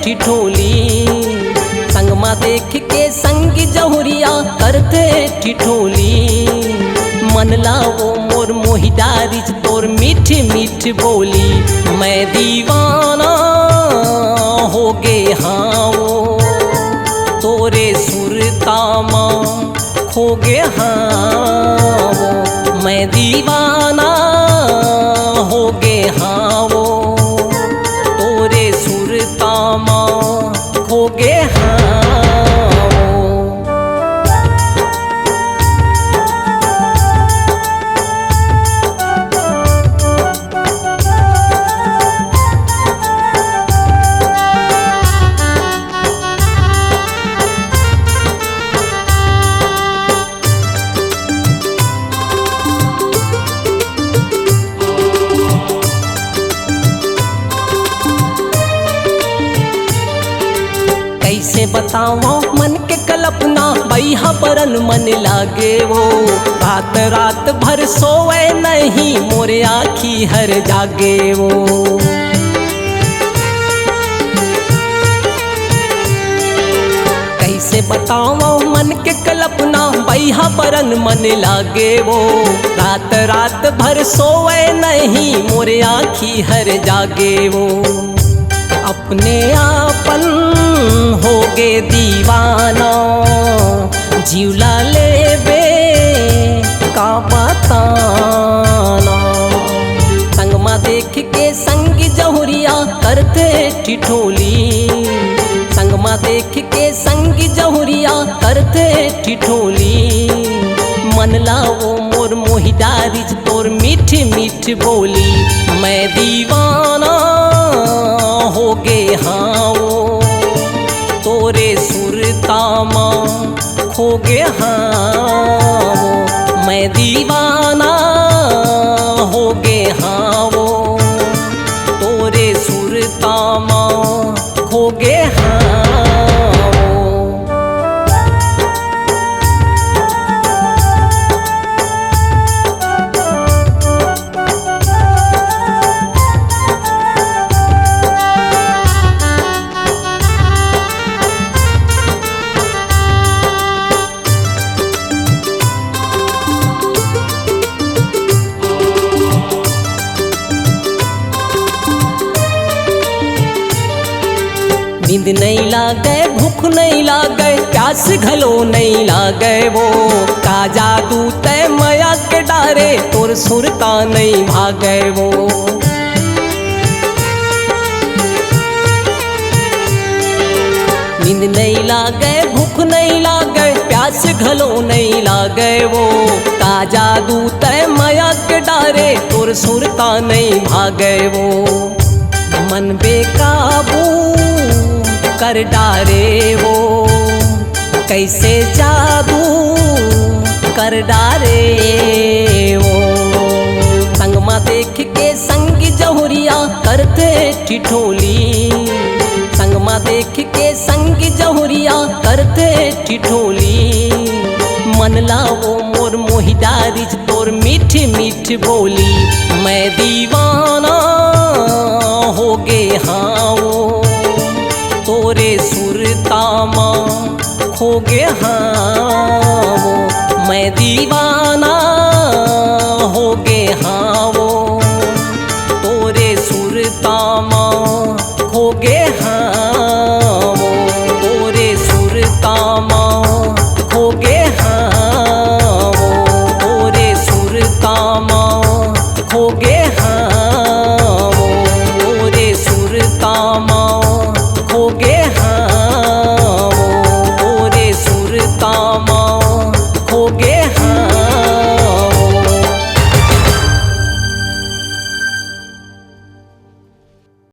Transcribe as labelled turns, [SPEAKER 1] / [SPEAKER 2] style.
[SPEAKER 1] ठिठोली। संगमा देख के संगी जहुरिया करते ठिठोली। मन लाओ मोर मोहि डारिज तोर मीठ मीठ बोली। मैं दीवाना हो गे हाँ तोरे सुरतामा खो गे हाँ। मैं दीवाना हो गे हाँ तोरे सुरतामा खो गे हाँ। कैसे बताओ मन के कल्पना बैहा परन मन लागे वो। रात रात भर सोए नहीं मोरे आँखी हर जागे वो। कैसे बताओ मन के कल्पना बैहा परन मन लागे वो। रात रात भर सोए नहीं मोरे आँखी हर जागे वो। अपने आपन हो गे दीवाना जीवला ले बे का बताना। संगमा देख के संगी जहुरिया करते ठिठोली। संगमा देख के संगी जहुरिया करते ठिठोली। मन लाओ मोर मोहि डारिज तोर मीठ मीठ बोली। मैं दीवाना हो गे हाँ तोरे सुरतामा खो गे हाँ। मैं दीवाना हो गे हाँ तोरे सुरतामा खो गे हाँ। नींद नहीं लागे भूख नहीं लागे प्यास घलो नहीं लागे वो। का जादू तय माया के डारे तोर सुरता नहीं भागे वो। नींद नहीं लागे भूख नहीं लागे प्यास घलो नहीं लागे वो। का जादू तय माया के डारे तोर सुरता नहीं भागे वो। मन बेकाबू कर डारे वो कैसे जादू कर डारे वो। संगमा देख के संगी जहुरिया करते ठिठोली। संगमा देख के संगी जहुरिया करते ठिठोली। मन लाओ मोर मोहि डारिज तोर मीठ मीठ बोली। मैं दीवाना हो गे हाँ तोरे सुरतामा खो गे हाँ। मैं दीवाना हो गे हाँ तोरे सुरतामा खो गे हाँ। तोरे सुरतामा खो गे हाँ तोरे सुरतामा खो गे हाँ तोरे सुरतामा खो गे हाँ तोरे सुरतामा खो गे हाँ।